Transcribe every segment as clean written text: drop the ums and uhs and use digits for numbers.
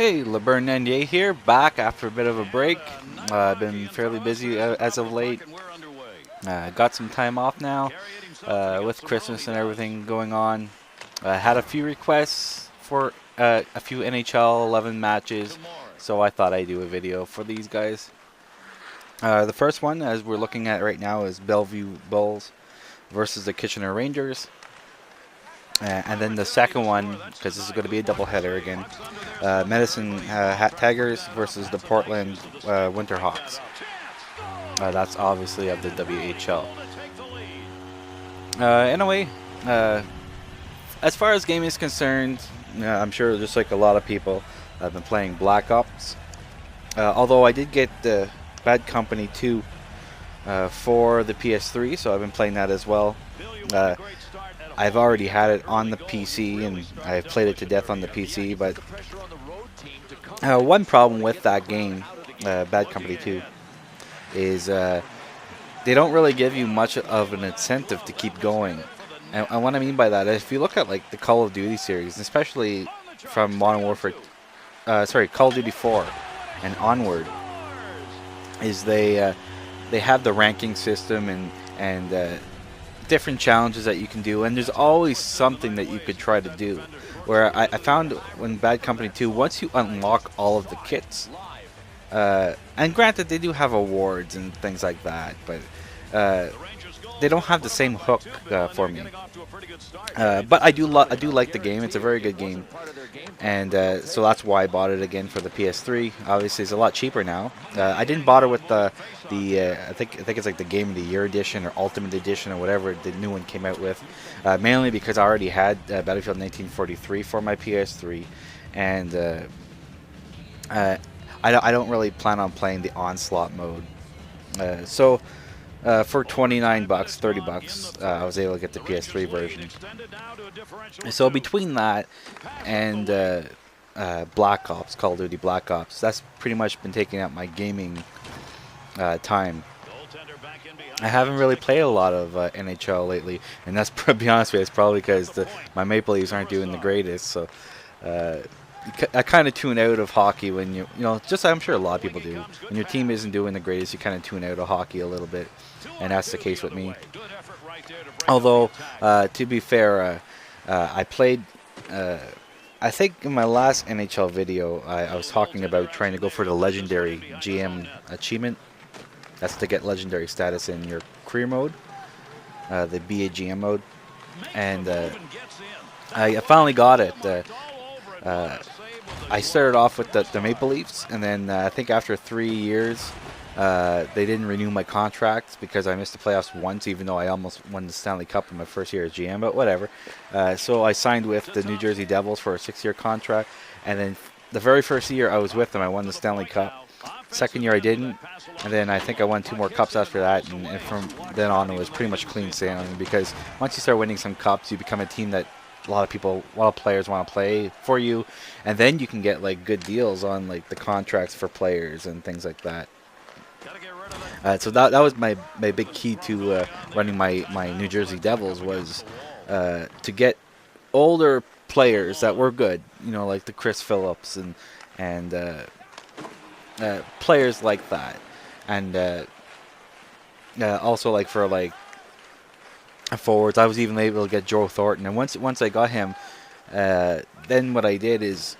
Hey, LeBurn98 here, back after a bit of a break. I've been fairly busy as of late. Got some time off now with Christmas and everything going on. Had a few requests for a few NHL 11 matches, so I thought I'd do a video for these guys. The first one, as we're looking at right now, is Belleville Bulls versus the Kitchener Rangers. And then the second one, because this is going to be a doubleheader again, Medicine Hat Tigers versus the Portland Winterhawks. That's obviously of the WHL. Anyway, as far as gaming is concerned, I'm sure just like a lot of people, I've been playing Black Ops. Although I did get the Bad Company 2 for the PS3, so I've been playing that as well. I've already had it on the PC, and I've played it to death on the PC, but one problem with that game, Bad Company 2, is they don't really give you much of an incentive to keep going. And what I mean by that is, if you look at like the Call of Duty series, especially from Modern Warfare, Call of Duty 4 and onward, is they have the ranking system and different challenges that you can do, and there's always something that you could try to do. Where I found when Bad Company 2, once you unlock all of the kits, and granted they do have awards and things like that, but they don't have the same hook for me. But I do like the game. It's a very good game, and so that's why I bought it again for the PS3. Obviously, it's a lot cheaper now. I didn't bother with the I think it's like the Game of the Year edition or Ultimate edition or whatever the new one came out with. Mainly because I already had Battlefield 1943 for my PS3, and I don't really plan on playing the Onslaught mode. So for 29 bucks, 30 bucks, I was able to get the PS3 version. So between that and Black Ops, Call of Duty Black Ops, that's pretty much been taking up my gaming time. I haven't really played a lot of NHL lately, and that's, to be honest with you, it's probably because my Maple Leafs aren't doing the greatest. So I kind of tune out of hockey when you know, just I'm sure a lot of people do. When your team isn't doing the greatest, you kind of tune out of hockey a little bit, and that's the case with me. Although, to be fair, I played. I think in my last NHL video, I was talking about trying to go for the legendary GM achievement. That's to get legendary status in your career mode, the BAGM mode, and I finally got it. I started off with the Maple Leafs, and then I think after 3 years, they didn't renew my contract because I missed the playoffs once, even though I almost won the Stanley Cup in my first year as GM, but whatever. So I signed with the New Jersey Devils for a 6-year contract, and then the very first year I was with them, I won the Stanley Cup. Second year I didn't, and then I think I won 2 more cups after that, and from then on it was pretty much clean sailing, because once you start winning some cups, you become a team that a lot of players want to play for you, and then you can get like good deals on like the contracts for players and things like that. So that was my big key to running my New Jersey Devils, was to get older players that were good, you know, like the Chris Phillips and players like that, and also like for like forwards, I was even able to get Joe Thornton. And once I got him, then what I did is,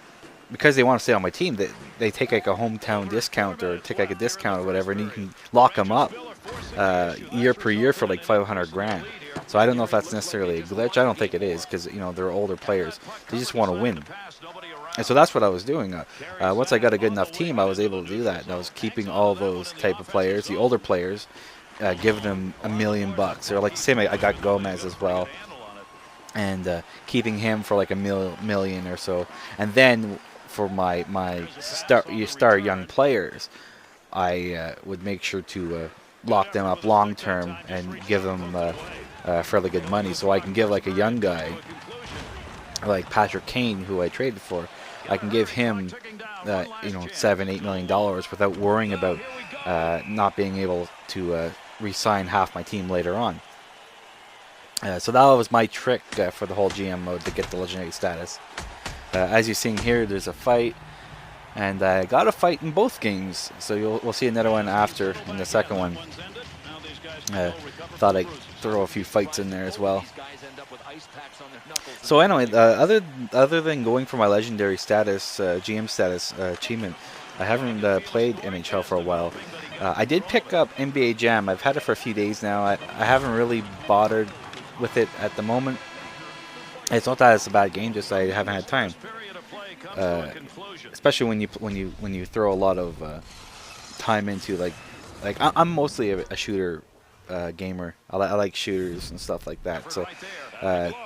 because they want to stay on my team, they take like a hometown discount or take like a discount or whatever, and you can lock them up year per year for like 500 grand. So I don't know if that's necessarily a glitch. I don't think it is, because you know they're older players. They just want to win. And so that's what I was doing. Once I got a good enough team, I was able to do that, and I was keeping all those type of players, the older players, giving them $1 million, or like same. I got Gomez as well, and keeping him for like $1 million or so. And then for my star young players, I would make sure to lock them up long term and give them fairly good money, so I can give like a young guy like Patrick Kane, who I traded for. I can give him $7-8 million without worrying about not being able to re-sign half my team later on. So that was my trick for the whole GM mode to get the legendary status. As you're seeing here, there's a fight. And I got a fight in both games, so we'll see another one after in the second one. Thought I'd throw a few fights in there as well. So anyway, other than going for my legendary status, GM status achievement, I haven't played NHL for a while. I did pick up NBA Jam. I've had it for a few days now. I haven't really bothered with it at the moment. It's not that it's a bad game, just I haven't had time. Especially when you throw a lot of time into like I'm mostly a shooter gamer. I like shooters and stuff like that. So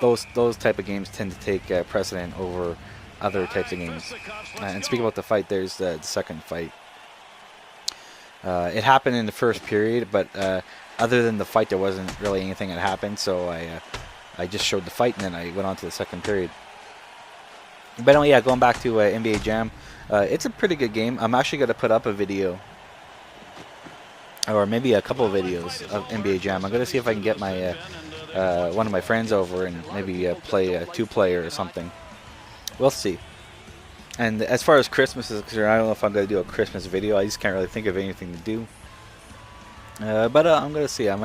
those type of games tend to take precedent over other types of games. And speaking about the fight, there's the second fight. It happened in the first period, but other than the fight, there wasn't really anything that happened. So I just showed the fight, and then I went on to the second period. But anyway, yeah, going back to NBA Jam, it's a pretty good game. I'm actually going to put up a video, or maybe a couple of videos of NBA Jam. I'm going to see if I can get my one of my friends over and maybe play a 2-player or something. We'll see. And as far as Christmas is concerned, I don't know if I'm going to do a Christmas video. I just can't really think of anything to do. But I'm going to see. I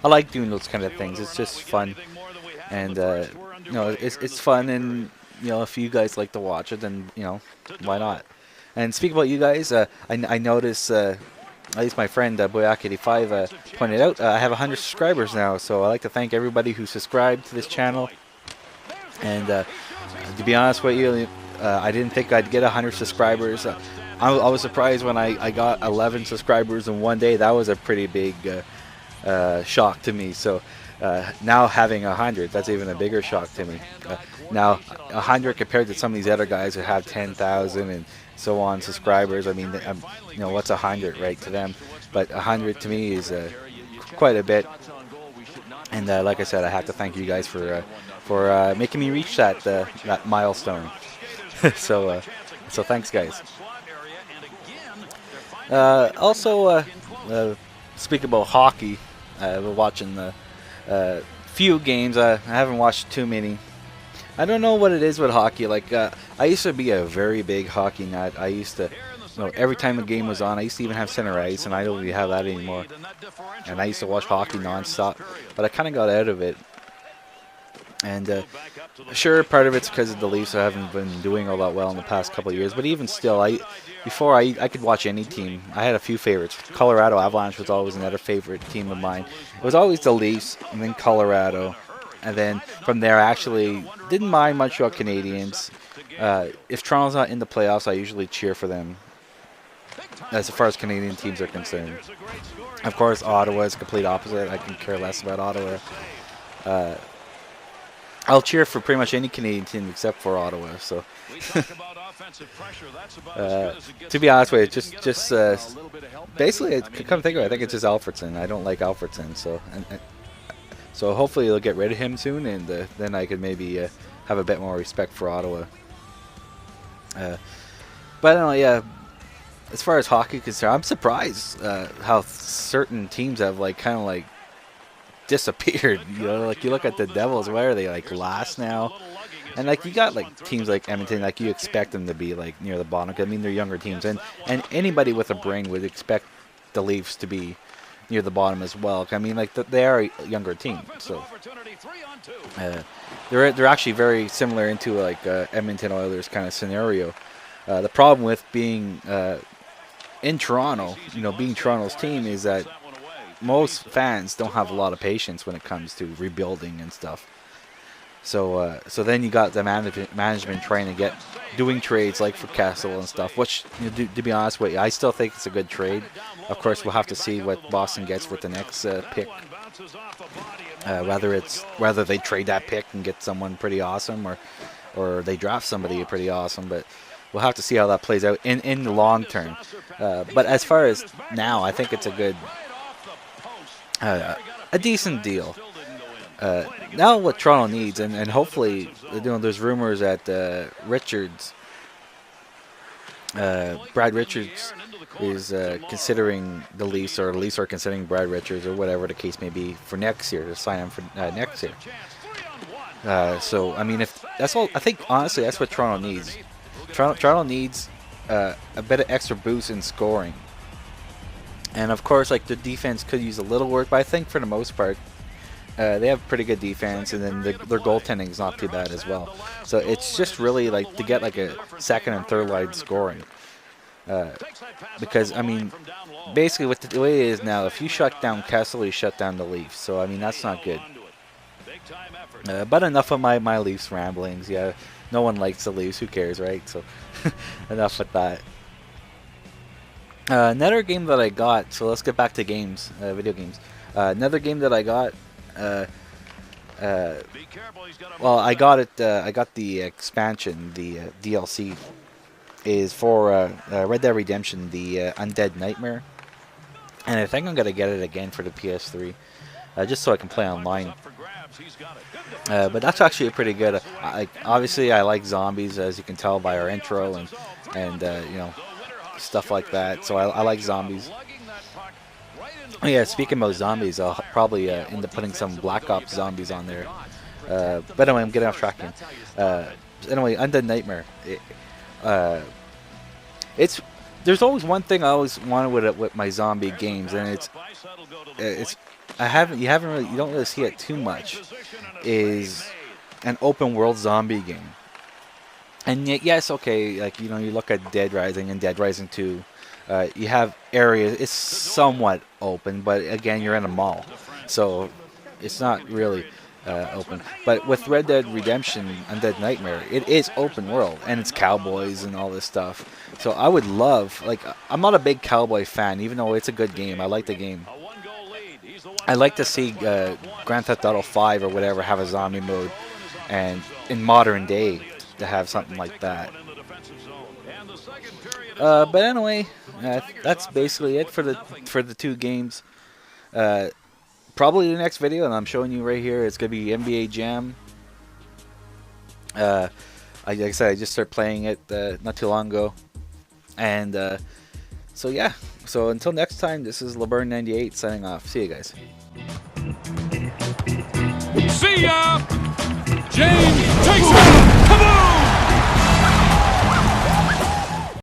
like doing those kind of things. It's just fun. And, you know, it's fun. And, you know, if you guys like to watch it, then, you know, why not? And speaking about you guys, I noticed, at least my friend Boyak85 pointed out, I have 100 subscribers now. So I'd like to thank everybody who subscribed to this channel. And to be honest with you, I didn't think I'd get 100 subscribers. I was surprised when I got 11 subscribers in one day. That was a pretty big shock to me. So now having 100, that's even a bigger shock to me. Now 100 compared to some of these other guys who have 10,000 and so on subscribers. I mean, you know, what's 100, right, to them? But 100 to me is quite a bit. And like I said, I have to thank you guys for making me reach that milestone. So thanks, guys. Also, speak about hockey. We're watching the few games. I haven't watched too many. I don't know what it is with hockey. Like I used to be a very big hockey nut. I used to, you know, every time a game was on, I used to even have center ice, and I don't really have that anymore. And I used to watch hockey nonstop, but I kind of got out of it. And sure, part of it's because of the Leafs. I haven't been doing all that well in the past couple of years. But even still, before I could watch any team. I had a few favorites. Colorado Avalanche was always another favorite team of mine. It was always the Leafs, and then Colorado. And then from there, I actually didn't mind Montreal Canadiens. If Toronto's not in the playoffs, I usually cheer for them, as far as Canadian teams are concerned. Of course, Ottawa is complete opposite. I can care less about Ottawa. I'll cheer for pretty much any Canadian team except for Ottawa. So, to be honest with you, just basically, come think of it, I think it's just Alfredson. I don't like Alfredson, so hopefully they'll get rid of him soon, and then I could maybe have a bit more respect for Ottawa. But I don't know, yeah. As far as hockey is concerned, I'm surprised how certain teams have kind of disappeared. You know, like you look at the Devils, where are they, last now? And you got teams like Edmonton, you expect them to be near the bottom. I mean, they're younger teams, and anybody with a brain would expect the Leafs to be near the bottom as well. I mean, they are a younger team, so they're actually very similar into Edmonton Oilers kind of scenario. The problem with being in Toronto, being Toronto's team, is that most fans don't have a lot of patience when it comes to rebuilding and stuff. So then you got the management trying to doing trades like for Kessel and stuff, which, to be honest with you, I still think it's a good trade. Of course, we'll have to see what Boston gets with the next pick. Whether they trade that pick and get someone pretty awesome, or they draft somebody pretty awesome, but we'll have to see how that plays out in the long term. But as far as now, I think it's a decent deal. Now what Toronto needs, and hopefully, there's rumors that Brad Richards is considering the Leafs, or the Leafs are considering Brad Richards, or whatever the case may be, for next year, to sign him for next year. So I mean, if that's all, I think honestly that's what Toronto needs. Toronto needs a bit of extra boost in scoring. And of course, like the defense could use a little work, but I think for the most part, they have pretty good defense, and then their goaltending is not too bad as well. So it's just really like to get like a second and third line scoring. Because I mean, basically with the way it is now, if you shut down Kessel, you shut down the Leafs. So I mean that's not good. But enough of my Leafs ramblings. Yeah, no one likes the Leafs. Who cares, right? So enough with that. Another game that I got. So let's get back to games, video games. Another game that I got. Well, I got it. I got the expansion, the DLC. Is for Red Dead Redemption, the Undead Nightmare, and I think I'm gonna get it again for the PS3, just so I can play online. But that's actually pretty good. Obviously, I like zombies, as you can tell by our intro and you know, stuff like that. So I like zombies. Oh, yeah, speaking about zombies, I'll probably end up putting some Black Ops zombies on there. But anyway, I'm getting off track here. Anyway, Undead Nightmare. There's always one thing I always wanted with my zombie games, and you don't really see it too much, is an open world zombie game. And yet, yes, okay, like you know, you look at Dead Rising and Dead Rising 2, you have areas. It's somewhat open, but again, you're in a mall, so it's not really open. But with Red Dead Redemption Undead Nightmare, it is open world, and it's cowboys and all this stuff. So I would love, like, I'm not a big cowboy fan, even though it's a good game. I like the game. I like to see Grand Theft Auto 5 or whatever have a zombie mode, and in modern day to have something like that. But anyway, that's basically it for the two games. Probably the next video, and I'm showing you right here, it's going to be NBA Jam. Like I said, I just started playing it not too long ago. And so yeah, so until next time, this is LeBurn98 signing off. See you guys. See ya! James takes it! Come on!